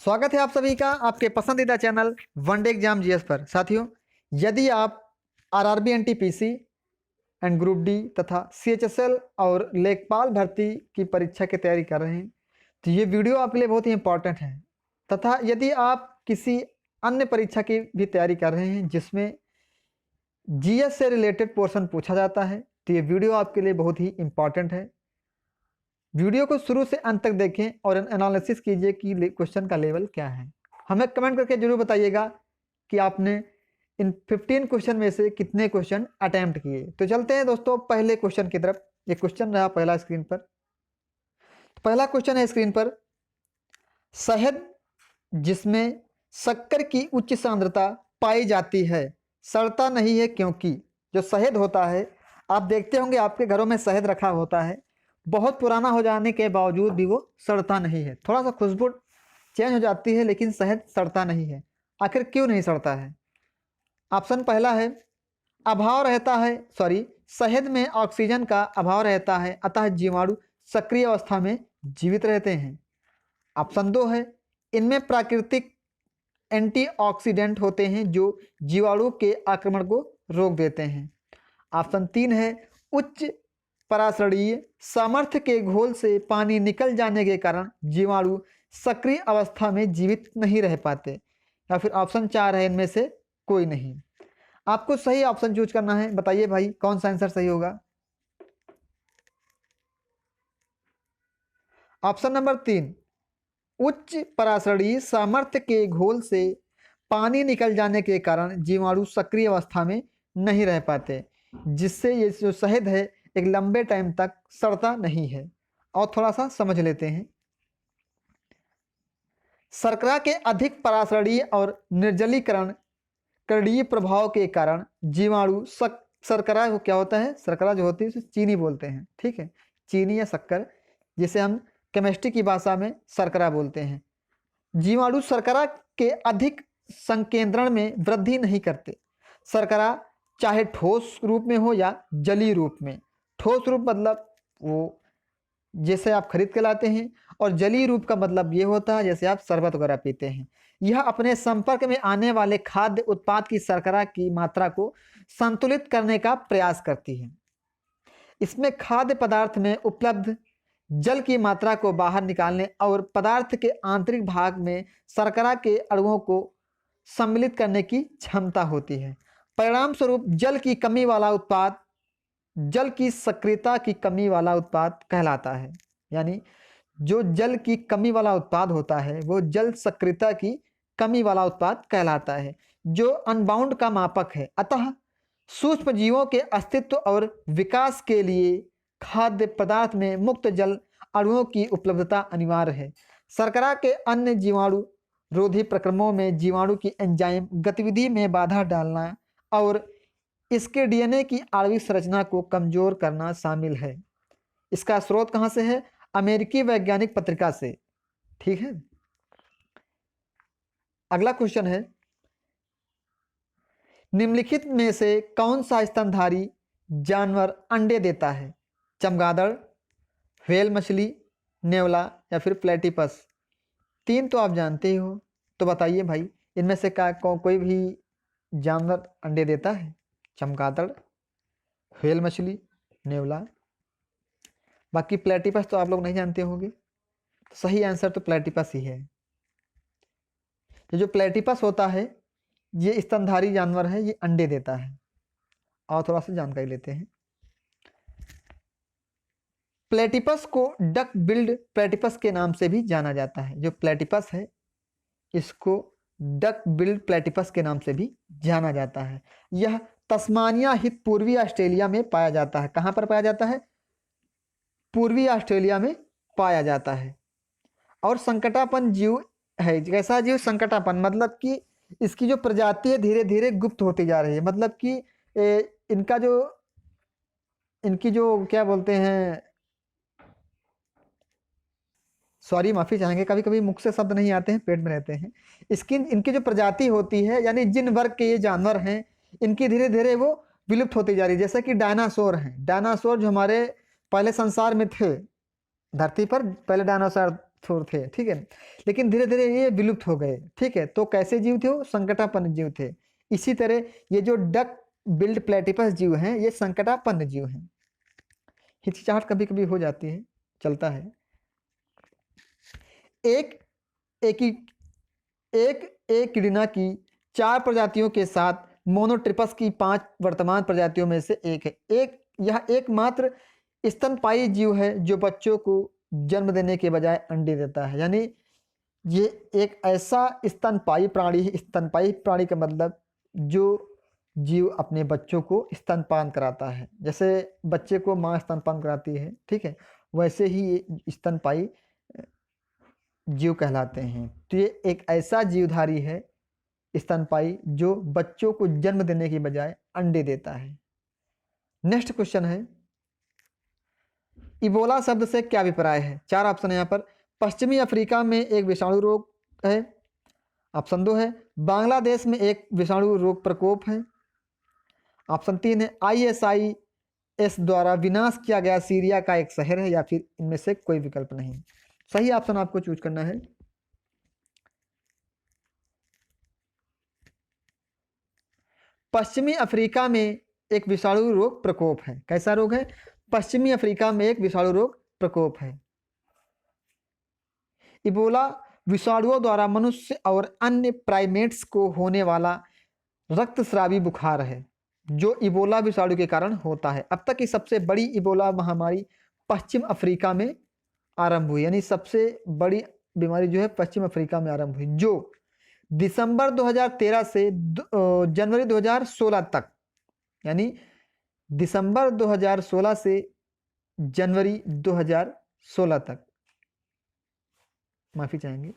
स्वागत है आप सभी का आपके पसंदीदा चैनल वनडे एग्जाम जीएस पर। साथियों, यदि आप RRB NTPC and group D तथा सीएचएसएल और लेखपाल भर्ती की परीक्षा की तैयारी कर रहे हैं तो ये वीडियो आपके लिए बहुत ही इंपॉर्टेंट है। तथा यदि आप किसी अन्य परीक्षा की भी तैयारी कर रहे हैं जिसमें जीएस से रिलेटेड पोर्शन पूछा जाता है तो ये वीडियो आपके लिए बहुत ही इंपॉर्टेंट है। वीडियो को शुरू से अंत तक देखें और एनालिसिस कीजिए कि क्वेश्चन का लेवल क्या है। हमें कमेंट करके जरूर बताइएगा कि आपने इन 15 क्वेश्चन में से कितने क्वेश्चन अटेम्प्ट किए। तो चलते हैं दोस्तों पहले क्वेश्चन की तरफ। ये क्वेश्चन रहा पहला स्क्रीन पर। तो पहला क्वेश्चन है स्क्रीन पर, शहद जिसमें शक्कर की उच्च सांद्रता पाई जाती है सड़ता नहीं है क्योंकि। जो शहद होता है, आप देखते होंगे आपके घरों में शहद रखा होता है, बहुत पुराना हो जाने के बावजूद भी वो सड़ता नहीं है। थोड़ा सा खुशबू चेंज हो जाती है लेकिन शहद सड़ता नहीं है। आखिर क्यों नहीं सड़ता है? ऑप्शन पहला है अभाव रहता है, शहद में ऑक्सीजन का अभाव रहता है अतः जीवाणु सक्रिय अवस्था में जीवित रहते हैं। ऑप्शन 2 है इनमें प्राकृतिक एंटीऑक्सीडेंट होते हैं जो जीवाणु के आक्रमण को रोक देते हैं। ऑप्शन 3 है उच्च परासरणीय सामर्थ्य के घोल से पानी निकल जाने के कारण जीवाणु सक्रिय अवस्था में जीवित नहीं रह पाते। या फिर ऑप्शन 4 है इनमें से कोई नहीं। आपको सही ऑप्शन चूज करना है। बताइए भाई कौन सा आंसर सही होगा। ऑप्शन नंबर 3, उच्च परासरणीय सामर्थ्य के घोल से पानी निकल जाने के कारण जीवाणु सक्रिय अवस्था में नहीं रह पाते, जिससे ये जो शहद है एक लंबे टाइम तक सड़ता नहीं है। और थोड़ा सा समझ लेते हैं। शर्करा के अधिक परासरणीय और निर्जलीकरण करणीय प्रभाव के कारण जीवाणु शर्करा को क्या होता है, शर्करा जो होती है उसे चीनी बोलते हैं, ठीक है, चीनी या शक्कर, जिसे हम केमिस्ट्री की भाषा में शर्करा बोलते हैं। जीवाणु शर्करा के अधिक संकेंद्रण में वृद्धि नहीं करते। शर्करा चाहे ठोस रूप में हो या जलीय रूप में। ठोस रूप मतलब वो जैसे आप खरीद के लाते हैं, और जलीय रूप का मतलब ये होता है जैसे आप शरबत वगैरह पीते हैं। यह अपने संपर्क में आने वाले खाद्य उत्पाद की शर्करा की मात्रा को संतुलित करने का प्रयास करती है। इसमें खाद्य पदार्थ में उपलब्ध जल की मात्रा को बाहर निकालने और पदार्थ के आंतरिक भाग में शर्करा के अणुओं को सम्मिलित करने की क्षमता होती है। परिणाम स्वरूप जल की कमी वाला उत्पाद जल की सक्रियता की कमी वाला उत्पाद कहलाता है। यानी जो जल की कमी वाला उत्पाद होता है वो जल सक्रियता की कमी वाला उत्पाद कहलाता है, जो अनबाउंड का मापक है। अतः सूक्ष्म जीवों के अस्तित्व और विकास के लिए खाद्य पदार्थ में मुक्त जल अणुओं की उपलब्धता अनिवार्य है। शर्करा के अन्य जीवाणु रोधी प्रक्रमों में जीवाणु की एंजाइम गतिविधि में बाधा डालना और इसके डीएनए की आणविक संरचना को कमजोर करना शामिल है। इसका स्रोत कहां से है? अमेरिकी वैज्ञानिक पत्रिका से, ठीक है। अगला क्वेश्चन है, निम्नलिखित में से कौन सा स्तनधारी जानवर अंडे देता है? चमगादड़, व्हेल मछली, नेवला या फिर प्लेटिपस। 3 तो आप जानते ही हो, तो बताइए भाई इनमें से कोई भी जानवर अंडे देता है? चमगादड़, व्हेल मछली, नेवला। बाकी प्लेटिपस तो आप लोग नहीं जानते होंगे। तो सही आंसर तो प्लेटिपस ही है। ये जो प्लेटिपस होता है ये स्तनधारी जानवर है, ये अंडे देता है। और थोड़ा सा जानकारी लेते हैं। प्लेटिपस को डक बिल्ड प्लेटिपस के नाम से भी जाना जाता है। जो प्लेटिपस है इसको डक बिल्ड प्लेटिपस के नाम से भी जाना जाता है। यह तस्मानिया हित पूर्वी ऑस्ट्रेलिया में पाया जाता है। कहां पर पाया जाता है? पूर्वी ऑस्ट्रेलिया में पाया जाता है। और संकटापन जीव है। कैसा जीव? संकटापन मतलब कि इसकी जो प्रजाति है धीरे धीरे गुप्त होती जा रही है। मतलब कि इनकी जो क्या बोलते हैं, सॉरी माफी चाहेंगे, कभी कभी मुख से शब्द नहीं आते हैं, पेट में रहते हैं। इनकी जो प्रजाति होती है, यानी जिन वर्ग के ये जानवर हैं, इनकी धीरे धीरे वो विलुप्त होती जा रही है। जैसे कि डायनासोर हैं। डायनासोर जो हमारे पहले संसार में थे, धरती पर पहले डायनासोर थे, ठीक है, लेकिन धीरे धीरे ये विलुप्त हो गए, ठीक है। तो कैसे जीव थे वो? संकटापन्न जीव थे। इसी तरह ये जो डक बिल्ड प्लेटिपस जीव हैं ये संकटापन्न जीव हैं। हिचकिचाहट कभी कभी हो जाती है, चलता है। एक एक एकिडना की 4 प्रजातियों के साथ मोनोट्रिपस की 5 वर्तमान प्रजातियों में से एक है। यह एकमात्र स्तनपायी जीव है जो बच्चों को जन्म देने के बजाय अंडे देता है। यानी ये एक ऐसा स्तनपायी प्राणी है। स्तनपायी प्राणी का मतलब जो जीव अपने बच्चों को स्तनपान कराता है। जैसे बच्चे को माँ स्तनपान कराती है, ठीक है, वैसे ही ये स्तनपायी जीव कहलाते हैं। तो ये एक ऐसा जीवधारी है स्तनपायी जो बच्चों को जन्म देने की बजाय अंडे देता है। नेक्स्ट क्वेश्चन है, इबोला शब्द से क्या अभिप्राय है? 4 ऑप्शन है यहाँ पर। पश्चिमी अफ्रीका में एक विषाणु रोग है, ऑप्शन 2 है बांग्लादेश में एक विषाणु रोग प्रकोप है, ऑप्शन 3 है ISIS द्वारा विनाश किया गया सीरिया का एक शहर है, या फिर इनमें से कोई विकल्प नहीं। सही ऑप्शन आपको चूज करना है। पश्चिमी अफ्रीका में एक विषाणु रोग प्रकोप है। कैसा रोग है? पश्चिमी अफ्रीका में एक विषाणु रोग प्रकोप है। इबोला विषाणुओं द्वारा मनुष्य और अन्य प्राइमेट्स को होने वाला रक्तस्रावी बुखार है जो इबोला विषाणु के कारण होता है। अब तक की सबसे बड़ी इबोला महामारी पश्चिम अफ्रीका में आरंभ हुई। यानी सबसे बड़ी बीमारी जो है पश्चिम अफ्रीका में आरंभ हुई, जो दिसंबर 2013 से जनवरी 2016 तक, यानी दिसंबर 2016 से जनवरी 2016 तक, माफी चाहेंगे,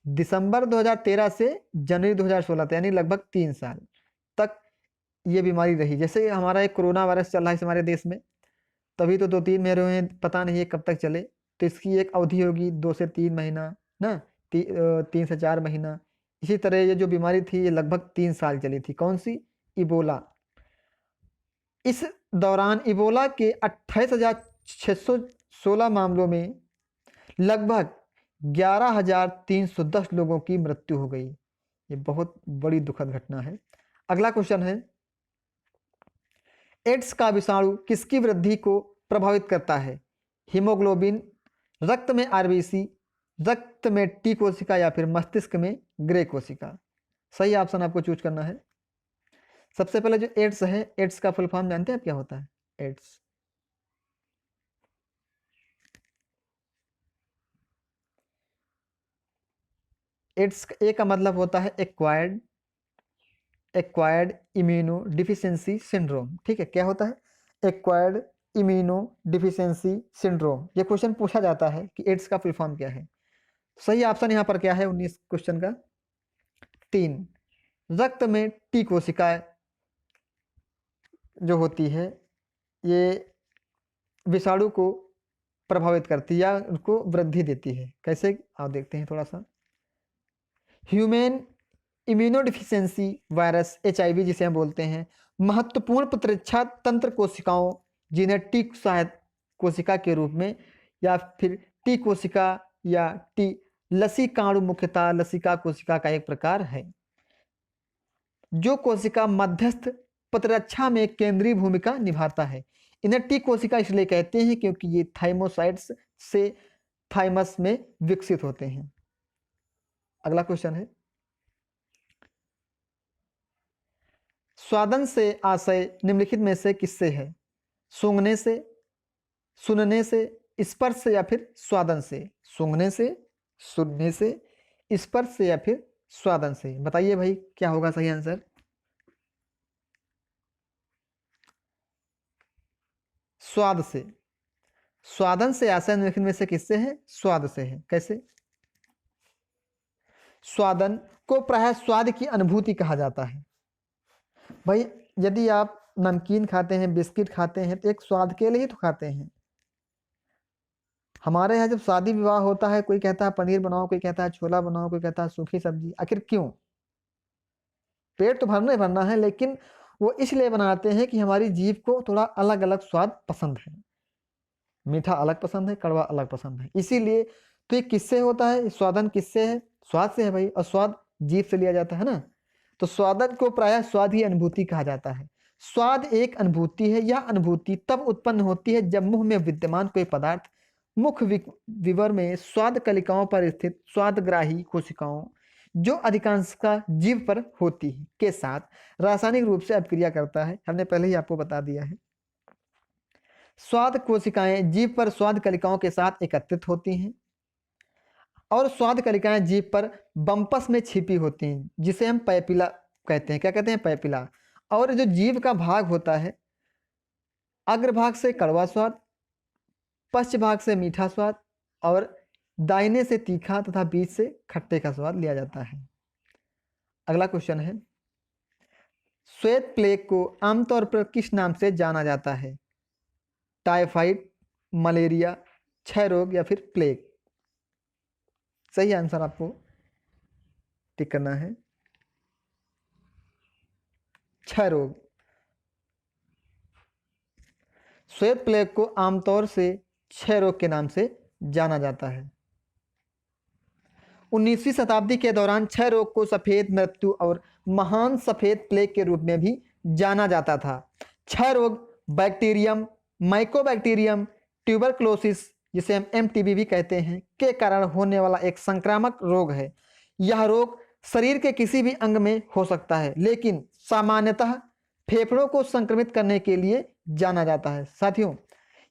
दिसंबर 2013 से जनवरी 2016 तक, यानी लगभग 3 साल तक ये बीमारी रही। जैसे हमारा एक कोरोना वायरस चल रहा है हमारे देश में, तभी तो 2-3 महीने हुए हैं, पता नहीं ये कब तक चले। तो इसकी एक अवधि होगी 2 से 3 महीना ना, 3 से 4 महीना। इसी तरह ये जो बीमारी थी ये लगभग 3 साल चली थी। कौन सी? इबोला। इस दौरान इबोला के 28,616 मामलों में लगभग 11,310 लोगों की मृत्यु हो गई। ये बहुत बड़ी दुखद घटना है। अगला क्वेश्चन है, एड्स का विषाणु किसकी वृद्धि को प्रभावित करता है? हीमोग्लोबिन, रक्त में आरबीसी, रक्त में टी कोशिका, या फिर मस्तिष्क में ग्रे कोशिका। सही ऑप्शन आपको चूज करना है। सबसे पहले जो एड्स है, एड्स का फुल फॉर्म जानते हैं आप क्या होता है? एड्स एड्स ए का मतलब होता है एक्वायर्ड इम्यूनो डिफिशियंसी सिंड्रोम। ठीक है, क्या होता है? Acquired immuno deficiency syndrome. ये क्वेश्चन पूछा जाता है कि एड्स का फुल फॉर्म क्या है। सही ऑप्शन यहाँ पर क्या है 19 क्वेश्चन का? 3, रक्त में टी कोशिकाएं जो होती है ये विषाणु को प्रभावित करती है या उनको वृद्धि देती है। कैसे आप देखते हैं थोड़ा सा। ह्यूमन इम्यूनोडिफिशियंसी वायरस HIV जिसे हम बोलते हैं, महत्वपूर्ण प्रतिरक्षा तंत्र कोशिकाओं जिन्हें टी सहायक कोशिका के रूप में या फिर टी कोशिका या टी लसीकाणु, मुख्यतः लसिका कोशिका का एक प्रकार है जो कोशिका मध्यस्थ प्रतिरक्षा में केंद्रीय भूमिका निभाता है। इन्हें टी कोशिका इसलिए कहते हैं क्योंकि ये थाइमोसाइट्स से थाइमस में विकसित होते हैं। अगला क्वेश्चन है, स्वादन से आशय निम्नलिखित में से किससे है? सूंघने से, सुनने से, स्पर्श से, या फिर स्वादन से? सूंघने से, सुनने से, स्पर्श से, या फिर स्वादन से? बताइए भाई क्या होगा सही आंसर? स्वाद से। स्वादन से आशय निम्नलिखित में से किससे है? स्वाद से है। कैसे? स्वादन को प्रायः स्वाद की अनुभूति कहा जाता है। भाई यदि आप नमकीन खाते हैं, बिस्किट खाते हैं, तो एक स्वाद के लिए ही तो खाते हैं। हमारे यहाँ जब शादी विवाह होता है, कोई कहता है पनीर बनाओ, कोई कहता है छोला बनाओ, कोई कहता है सूखी सब्जी। आखिर क्यों? पेट तो भरना ही भरना है, लेकिन वो इसलिए बनाते हैं कि हमारी जीभ को थोड़ा अलग अलग स्वाद पसंद है। मीठा अलग पसंद है, कड़वा अलग पसंद है। इसीलिए तो ये किससे होता है, स्वादन किससे है, स्वाद से है भाई, और स्वाद जीभ से लिया जाता है ना। तो स्वादन को प्रायः स्वाद ही अनुभूति कहा जाता है। स्वाद एक अनुभूति है। यह अनुभूति तब उत्पन्न होती है जब मुंह में विद्यमान कोई पदार्थ मुख विवर में स्वाद कलिकाओं पर स्थित स्वादग्राही कोशिकाओं, जो अधिकांश का जीभ पर होती है, के साथ रासायनिक रूप से अभिक्रिया करता है। हमने पहले ही आपको बता दिया है। स्वाद कोशिकाएं जीभ पर स्वाद कलिकाओं के साथ एकत्रित होती हैं और स्वाद कलिकाएं जीभ पर बम्पस में छिपी होती हैं, जिसे हम पैपिला कहते हैं। क्या कहते हैं, पैपिला। और जो जीभ का भाग होता है, अग्रभाग से कड़वा स्वाद, पश्च भाग से मीठा स्वाद और दाहिने से तीखा तथा बीच से खट्टे का स्वाद लिया जाता है। अगला क्वेश्चन है, श्वेत प्लेग को आमतौर पर किस नाम से जाना जाता है? टाइफाइड, मलेरिया, क्षय रोग या फिर प्लेग? सही आंसर आपको टिक करना है, क्षय रोग। श्वेत प्लेग को आमतौर से क्षय रोग के नाम से जाना जाता है। 19वीं शताब्दी के दौरान क्षय रोग को सफेद मृत्यु और महान सफेद प्लेग के रूप में भी जाना जाता था। क्षय रोग बैक्टीरियम, माइकोबैक्टीरियम ट्यूबरक्लोसिस, जिसे हम एमटीबी भी कहते हैं, के कारण होने वाला एक संक्रामक रोग है। यह रोग शरीर के किसी भी अंग में हो सकता है, लेकिन सामान्यतः फेफड़ों को संक्रमित करने के लिए जाना जाता है। साथियों,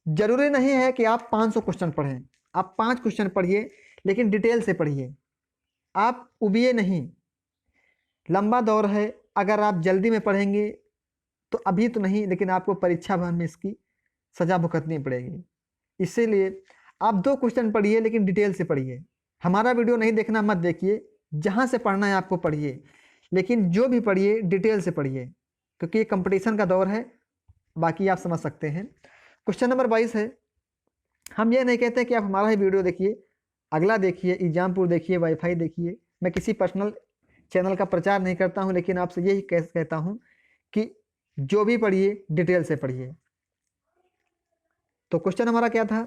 जरूरी नहीं है कि आप 500 क्वेश्चन पढ़ें, आप 5 क्वेश्चन पढ़िए, लेकिन डिटेल से पढ़िए। आप उबिए नहीं, लंबा दौर है। अगर आप जल्दी में पढ़ेंगे तो अभी तो नहीं, लेकिन आपको परीक्षा भवन में इसकी सजा भुगतनी पड़ेगी। इसीलिए आप 2 क्वेश्चन पढ़िए, लेकिन डिटेल से पढ़िए। हमारा वीडियो नहीं देखना मत देखिए, जहाँ से पढ़ना है आपको पढ़िए, लेकिन जो भी पढ़िए डिटेल से पढ़िए, क्योंकि ये कंपटीशन का दौर है। बाकी आप समझ सकते हैं। क्वेश्चन नंबर 22 है, हम ये नहीं कहते कि आप हमारा ही वीडियो देखिए, अगला देखिए, एग्जामपुर देखिए, वाईफाई देखिए। मैं किसी पर्सनल चैनल का प्रचार नहीं करता हूँ, लेकिन आपसे यही कहता हूँ कि जो भी पढ़िए डिटेल से पढ़िए। तो क्वेश्चन हमारा क्या था,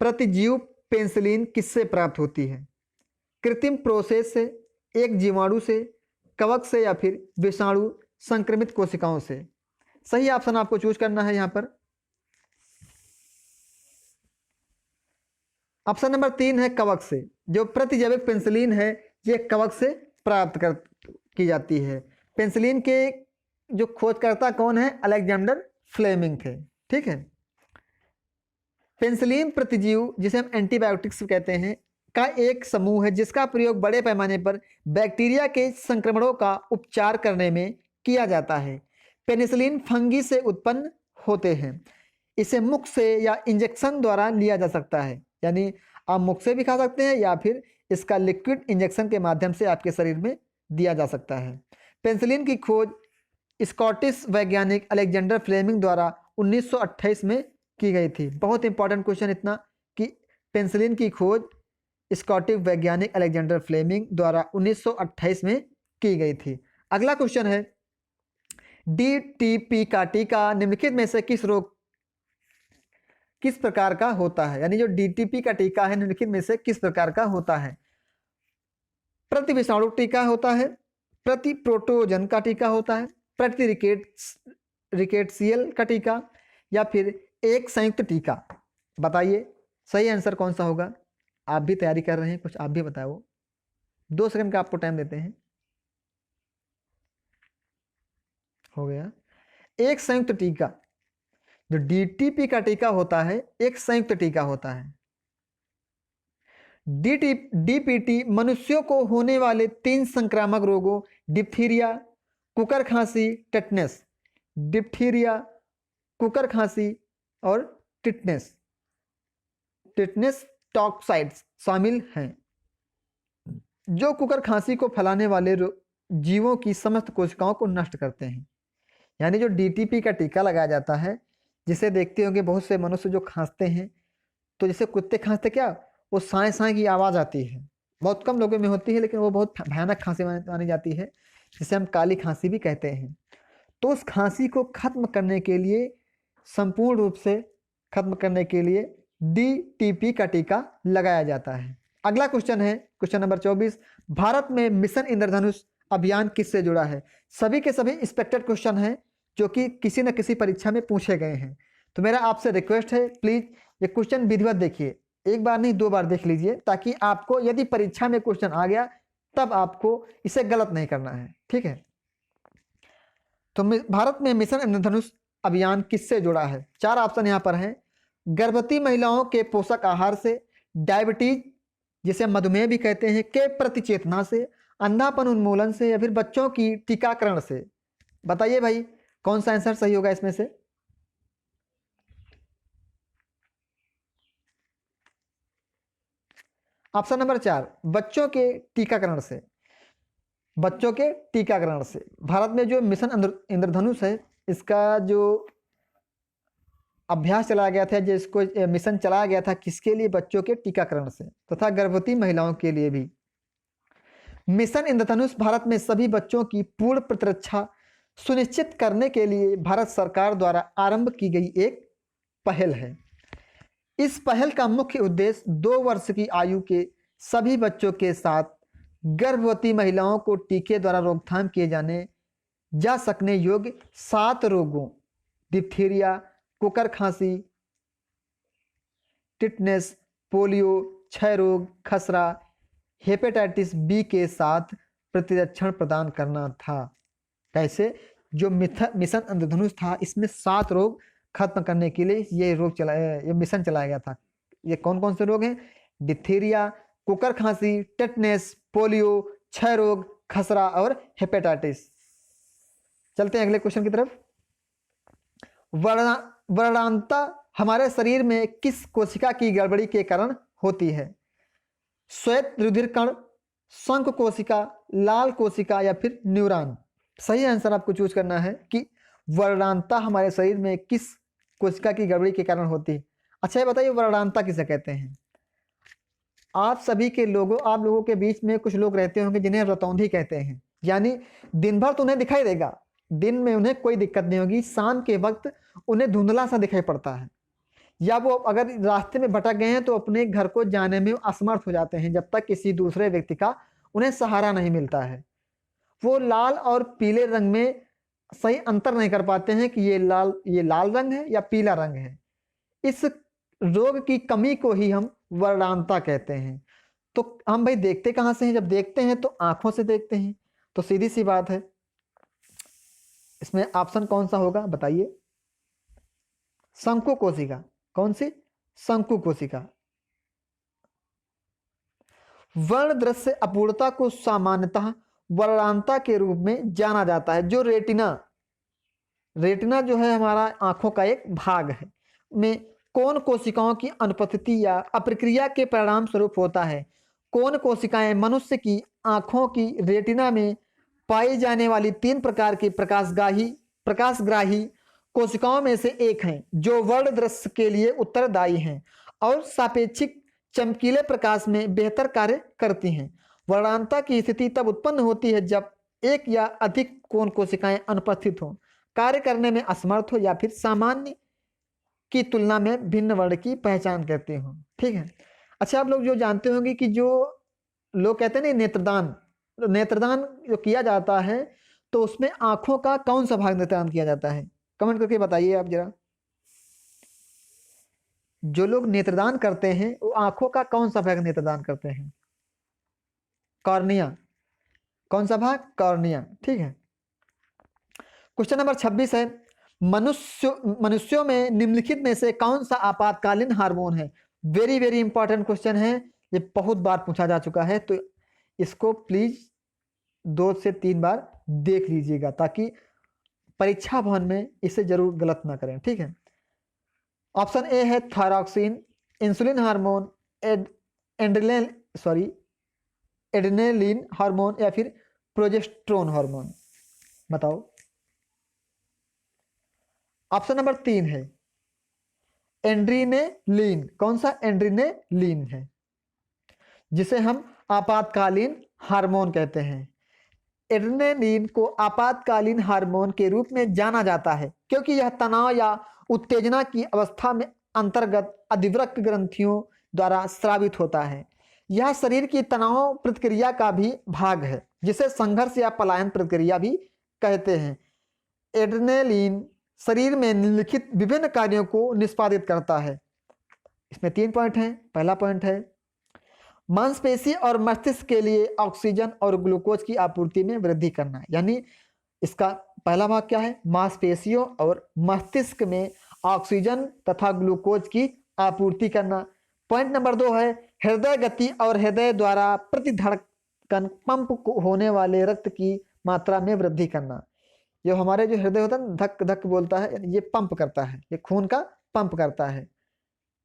प्रतिजीव पेनिसिलिन किससे प्राप्त होती है? कृत्रिम प्रोसेस से, एक जीवाणु से, कवक से या फिर विषाणु संक्रमित कोशिकाओं से? सही ऑप्शन आपको चूज करना है यहाँ पर। ऑप्शन नंबर 3 है कवक से। जो प्रतिजैविक पेनिसिलिन है ये कवक से प्राप्त की जाती है। पेनिसिलिन के जो खोजकर्ता कौन है? अलेक्जेंडर फ्लेमिंग थे। ठीक है। पेनिसिलिन प्रतिजीव, जिसे हम एंटीबायोटिक्स कहते हैं, का एक समूह है जिसका प्रयोग बड़े पैमाने पर बैक्टीरिया के संक्रमणों का उपचार करने में किया जाता है। पेनिसिलिन फंगी से उत्पन्न होते हैं। इसे मुख से या इंजेक्शन द्वारा लिया जा सकता है, यानी आप मुख से भी खा सकते हैं या फिर इसका लिक्विड इंजेक्शन के माध्यम से आपके शरीर में दिया जा सकता है। पेनिसिलिन की खोज स्कॉटिश वैज्ञानिक अलेक्जेंडर फ्लेमिंग द्वारा 1928 में की गई थी। बहुत इंपॉर्टेंट क्वेश्चन इतना कि पेनिसिलिन की खोज स्कॉटिश वैज्ञानिक अलेक्जेंडर फ्लेमिंग द्वारा 1928 में की गई थी। अगला क्वेश्चन है, डीटीपी का टीका निम्नलिखित में से किस प्रकार का होता है? यानी जो डीटीपी का टीका है निम्नलिखित में से किस प्रकार का होता है? प्रति विषाणु टीका होता है, प्रति प्रोटोजन का टीका होता है, प्रति रिकेट्सियल का टीका, या फिर एक संयुक्त टीका? बताइए सही आंसर कौन सा होगा? आप भी तैयारी कर रहे हैं, कुछ आप भी बताओ। 2 सेकंड का आपको टाइम देते हैं। हो गया। एक संयुक्त टीका, जो डीटीपी का टीका होता है एक संयुक्त टीका होता है। डीपीटी मनुष्यों को होने वाले 3 संक्रामक रोगों डिप्थीरिया, कुकर खांसी, टेटनस, डिप्थीरिया, कुकर खांसी और टिटनेस टॉक्साइड्स शामिल हैं, जो कुकर खांसी को फैलाने वाले जीवों की समस्त कोशिकाओं को नष्ट करते हैं। यानी जो डीटीपी का टीका लगाया जाता है, जिसे देखते होंगे बहुत से मनुष्य जो खांसते हैं, तो जैसे कुत्ते खांसते क्या, वो साए साए की आवाज़ आती है। बहुत कम लोगों में होती है, लेकिन वो बहुत भयानक खांसी मानी जाती है, जिसे हम काली खांसी भी कहते हैं। तो उस खांसी को खत्म करने के लिए संपूर्ण रूप से खत्म करने के लिए DTP का टीका लगाया जाता है। अगला क्वेश्चन है क्वेश्चन नंबर 24, भारत में मिशन इंद्रधनुष अभियान किससे जुड़ा है? सभी के सभी एक्सपेक्टेड क्वेश्चन हैं जो कि किसी न किसी परीक्षा में पूछे गए हैं। तो मेरा आपसे रिक्वेस्ट है, प्लीज ये क्वेश्चन विधिवत देखिए, एक बार नहीं 2 बार देख लीजिए, ताकि आपको यदि परीक्षा में क्वेश्चन आ गया तब आपको इसे गलत नहीं करना है, ठीक है। तो भारत में मिशन इंद्रधनुष अभियान किससे जुड़ा है? 4 ऑप्शन यहाँ पर हैं। गर्भवती महिलाओं के पोषक आहार से, डायबिटीज जिसे मधुमेह भी कहते हैं के प्रति चेतना से, अंधापन उन्मूलन से, या फिर बच्चों की टीकाकरण से। बताइए भाई कौन सा आंसर सही होगा इसमें से? ऑप्शन नंबर 4, बच्चों के टीकाकरण से। बच्चों के टीकाकरण से भारत में जो मिशन इंद्रधनुष है, इसका जो अभ्यास चलाया गया था, जिसको मिशन चलाया गया था, किसके लिए? बच्चों के टीकाकरण से तथा गर्भवती महिलाओं के लिए भी। मिशन इंद्रधनुष भारत में सभी बच्चों की पूर्ण प्रतिरक्षा सुनिश्चित करने के लिए भारत सरकार द्वारा आरंभ की गई एक पहल है। इस पहल का मुख्य उद्देश्य 2 वर्ष की आयु के सभी बच्चों के साथ गर्भवती महिलाओं को टीके द्वारा रोकथाम किए जाने जा सकने योग्य 7 रोगों, डिप्थीरिया, कुकर खांसी, टिटनेस, पोलियो, क्षय रोग, खसरा, हेपेटाइटिस बी के साथ प्रतिरक्षण प्रदान करना था। कैसे? जो मिशन इंद्रधनुष था, इसमें 7 रोग खत्म करने के लिए ये मिशन चलाया गया था। ये कौन कौन से रोग हैं? डिप्थीरिया, कुकर खांसी, टेटनेस, पोलियो, क्षय रोग, खसरा और हेपेटाइटिस। चलते हैं अगले क्वेश्चन की तरफ। वर्णांता हमारे शरीर में किस कोशिका की गड़बड़ी के कारण होती है? श्वेत रुधिर कण, शंख कोशिका, लाल कोशिका या फिर न्यूरॉन? सही आंसर आपको चूज करना है कि वर्णांता हमारे शरीर में किस कोशिका की गड़बड़ी के कारण होती है। अच्छा ये बताइए वर्णांता किसे कहते हैं? आप लोगों के बीच में कुछ लोग रहते होंगे जिन्हें रतौंधी कहते हैं, यानी दिन भर तो उन्हें दिखाई देगा, दिन में उन्हें कोई दिक्कत नहीं होगी, शाम के वक्त उन्हें धुंधला सा दिखाई पड़ता है, या वो अगर रास्ते में भटक गए हैं तो अपने घर को जाने में असमर्थ हो जाते हैं जब तक किसी दूसरे व्यक्ति का उन्हें सहारा नहीं मिलता है। वो लाल और पीले रंग में सही अंतर नहीं कर पाते हैं कि ये लाल रंग है या पीला रंग है। इस रोग की कमी को ही हम वर्णांता कहते हैं। तो हम भाई देखते कहां से हैं? जब देखते हैं तो आंखों से देखते हैं। तो सीधी सी बात है, इसमें ऑप्शन कौन सा होगा बताइए? शंकु कोशिका। कौन सी? शंकु कोशिका। वर्ण दृश्य अपूर्णता को सामान्यतः वर्णांता के रूप में जाना जाता है। जो रेटिना जो है हमारा आंखों का एक भाग है, में कौन कोशिकाओं की अनुपस्थिति या अप्रक्रिया के परिणाम स्वरूप होता है? कौन कोशिकाएं मनुष्य की आंखों की रेटिना में पाई जाने वाली 3 प्रकार की प्रकाशग्राही कोशिकाओं में से एक हैं, जो वर्ण दृश्य के लिए उत्तरदायी हैं और सापेक्षिक चमकीले प्रकाश में बेहतर कार्य करती हैं। वर्णांता की स्थिति तब उत्पन्न होती है जब एक या अधिक कोण कोशिकाएं अनुपस्थित हों, कार्य करने में असमर्थ हो या फिर सामान्य की तुलना में भिन्न वर्ण की पहचान करते हों। ठीक है। अच्छा, आप लोग जो जानते होंगे कि जो लोग कहते हैं ना नेत्रदान जो किया जाता है, तो उसमें आंखों का कौन सा भाग नेत्रदान किया जाता है? कमेंट करके बताइए आप जरा। जो लोग नेत्रदान करते हैं वो आंखों का कौन सा भाग नेत्रदान करते हैं? कॉर्निया। कौन सा भाग? कॉर्निया। ठीक है। क्वेश्चन नंबर 26 है, मनुष्यों में निम्नलिखित में से कौन सा आपातकालीन हार्मोन है? वेरी वेरी इंपॉर्टेंट क्वेश्चन है, ये बहुत बार पूछा जा चुका है, तो इसको प्लीज 2 से 3 बार देख लीजिएगा ताकि परीक्षा भवन में इसे जरूर गलत ना करें। ठीक है। ऑप्शन ए है thyroxine, insulin hormone, adrenaline hormone या फिर प्रोजेस्टेरोन हार्मोन। बताओ। ऑप्शन नंबर 3 है एड्रेनलिन। कौन सा? एड्रेनलिन है, जिसे हम आपातकालीन हार्मोन कहते हैं। एड्रेनलिन को आपातकालीन हार्मोन के रूप में जाना जाता है क्योंकि यह तनाव या उत्तेजना की अवस्था में अंतर्गत अधिवृक्क ग्रंथियों द्वारा स्रावित होता है। यह शरीर की तनाव प्रतिक्रिया का भी भाग है, जिसे संघर्ष या पलायन प्रतिक्रिया भी कहते हैं। एड्रेनलिन शरीर में निम्नलिखित विभिन्न कार्यों को निष्पादित करता है। इसमें 3 पॉइंट हैं। पहला पॉइंट है मांसपेशी और मस्तिष्क के लिए ऑक्सीजन और ग्लूकोज की आपूर्ति में वृद्धि करना। यानी इसका पहला भाग क्या है? मांसपेशियों और मस्तिष्क में ऑक्सीजन तथा ग्लूकोज की आपूर्ति करना। पॉइंट नंबर 2 है हृदय गति और हृदय द्वारा प्रति धड़कन पंप होने वाले रक्त की मात्रा में वृद्धि करना। ये हमारे जो हृदय होता है ना, धक धक बोलता है, ये पंप करता है, ये खून का पंप करता है।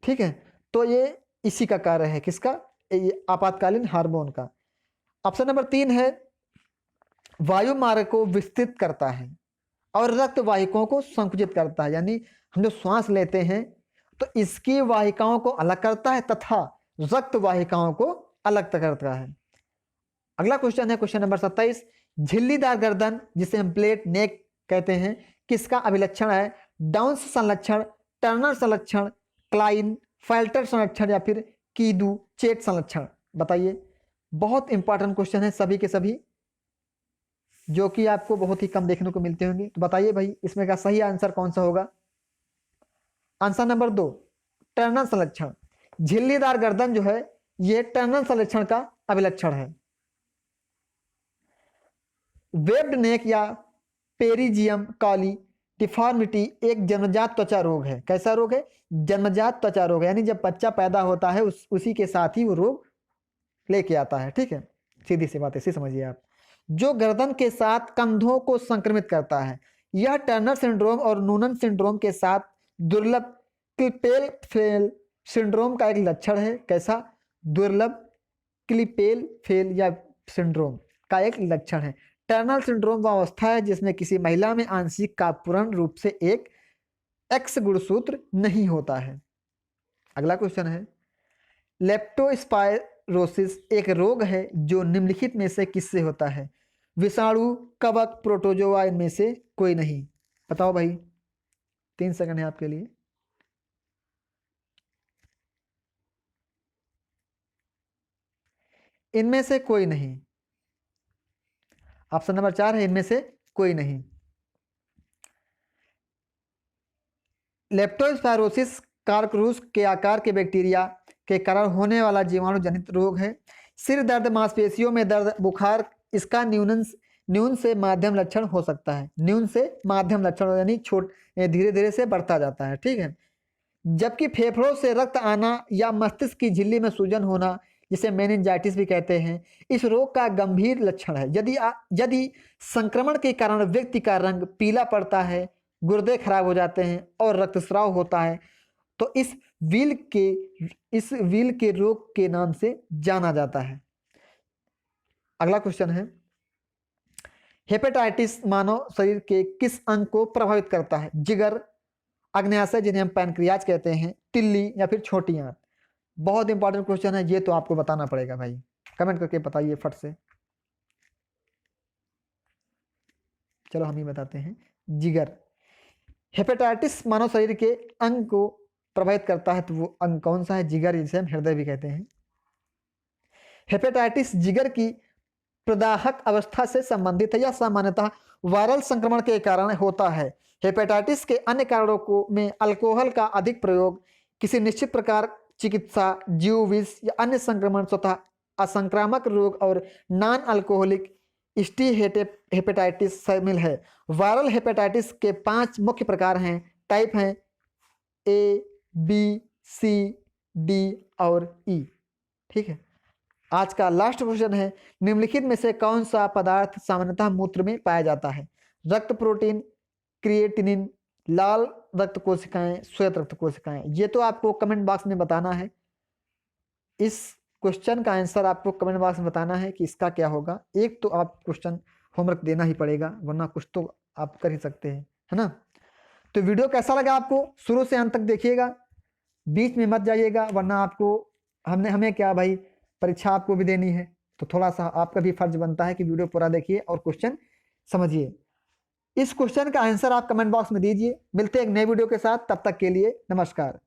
ठीक है, तो ये इसी का कार्य है। किसका? ये आपातकालीन हार्मोन का। ऑप्शन नंबर 3 है वायु मार्ग को विस्तृत करता है और रक्त वाहिकाओं को संकुचित करता है। यानी हम जो श्वास लेते हैं तो इसकी वाहिकाओं को अलग करता है तथा रक्त वाहिकाओं को अलग करता है। अगला क्वेश्चन है क्वेश्चन नंबर 27। झिल्लीदार गर्दन, जिसे हम प्लेट नेक कहते हैं, किसका अभिलक्षण है? डाउन्स संलक्षण, टर्नर संलक्षण, क्लाइन फेल्टर संलक्षण या फिर कीदू चेट संलक्षण। बताइए, बहुत इंपॉर्टेंट क्वेश्चन है सभी के सभी, जो कि आपको बहुत ही कम देखने को मिलते होंगे। तो बताइए भाई, इसमें का सही आंसर कौन सा होगा? आंसर नंबर 2 टर्नर संलक्षण। झिल्लीदार गर्दन जो है ये टर्नर संलक्षण का अभिलक्षण है। वेब्ड नेक या पेरिजियम कॉली डिफॉर्मिटी एक जन्मजात त्वचा रोग है। कैसा रोग है? जन्मजात त्वचा रोग है। यानी जब बच्चा पैदा होता है उसी के साथ ही वो रोग लेके आता है। ठीक है, सीधी सी बात, इसी समझिए आप। जो गर्दन के साथ कंधों को संक्रमित करता है। यह टर्नर सिंड्रोम और नूनन सिंड्रोम के साथ दुर्लभ क्लिपेल-फेल सिंड्रोम का एक लक्षण है। कैसा? दुर्लभ क्लिपेल-फेल या सिंड्रोम का एक लक्षण है। टर्नर सिंड्रोम वह अवस्था है जिसमें किसी महिला में आंशिक का पूर्ण रूप से एक एक्स गुणसूत्र नहीं होता है। अगला क्वेश्चन है लेप्टोस्पाइरोसिस एक रोग है जो निम्नलिखित में से किससे होता है? विषाणु, कवक, प्रोटोजोआ, इनमें से कोई नहीं। बताओ भाई, 3 सेकंड है आपके लिए। इनमें से कोई नहीं। ऑप्शन नंबर 4 है इनमें से कोई नहीं। लेप्टोस्पाइरोसिस कार्करूस के आकार के बैक्टीरिया के कारण होने वाला जीवाणु जनित रोग है। सिर दर्द, मांसपेशियों में दर्द, बुखार इसका न्यून से माध्यम लक्षण हो सकता है। न्यून से माध्यम लक्षण यानी धीरे धीरे से बढ़ता जाता है। ठीक है, जबकि फेफड़ों से रक्त आना या मस्तिष्क की झिल्ली में सूजन होना, जिसे मेनिंजाइटिस भी कहते हैं, इस रोग का गंभीर लक्षण है। यदि संक्रमण के कारण व्यक्ति का रंग पीला पड़ता है, गुर्दे खराब हो जाते हैं और रक्तस्राव होता है, तो इस व्हील के रोग के नाम से जाना जाता है। अगला क्वेश्चन है हेपेटाइटिस मानव शरीर के किस अंग को प्रभावित करता है? जिगर, अग्न्याशय जिन्हें हम पैनक्रियाज कहते हैं, तिल्ली या फिर छोटी आंत। बहुत इंपॉर्टेंट क्वेश्चन है, ये तो आपको बताना पड़ेगा भाई। कमेंट करके बताइए फट से। चलो हम ही बताते हैं। जिगर, हेपेटाइटिस मानव शरीर के अंग को प्रभावित करता है, तो वो अंग कौन सा है? जिगर, जिसे हम हृदय भी कहते हैं। हेपेटाइटिस जिगर की प्रदाहक अवस्था से संबंधित है। यह सामान्यतः वायरल संक्रमण के कारण होता है। हेपेटाइटिस के अन्य कारणों में अल्कोहल का अधिक प्रयोग, किसी निश्चित प्रकार चिकित्सा, जीव विष या अन्य संक्रमण, स्वतः असंक्रामक रोग और नॉन अल्कोहलिक हेपेटाइटिस शामिल है। वायरल हेपेटाइटिस के 5 मुख्य प्रकार हैं, टाइप हैं A, B, C, D और E। ठीक है, आज का लास्ट क्वेश्चन है निम्नलिखित में से कौन सा पदार्थ सामान्यतः मूत्र में पाया जाता है? रक्त प्रोटीन, क्रिएटिनिन, लाल रक्त कोशिकाएं, श्वेत रक्त कोशिकाएं। ये तो आपको कमेंट बॉक्स में बताना है। इस क्वेश्चन का आंसर आपको कमेंट बॉक्स में बताना है कि इसका क्या होगा। एक तो आप क्वेश्चन होमवर्क देना ही पड़ेगा, वरना कुछ तो आप कर ही सकते हैं, है ना। तो वीडियो कैसा लगा आपको? शुरू से अंत तक देखिएगा, बीच में मत जाइएगा, वरना आपको हमें क्या भाई, परीक्षा आपको भी देनी है, तो थोड़ा सा आपका भी फर्ज बनता है कि वीडियो पूरा देखिए और क्वेश्चन समझिए। इस क्वेश्चन का आंसर आप कमेंट बॉक्स में दीजिए। मिलते हैं एक नए वीडियो के साथ, तब तक के लिए नमस्कार।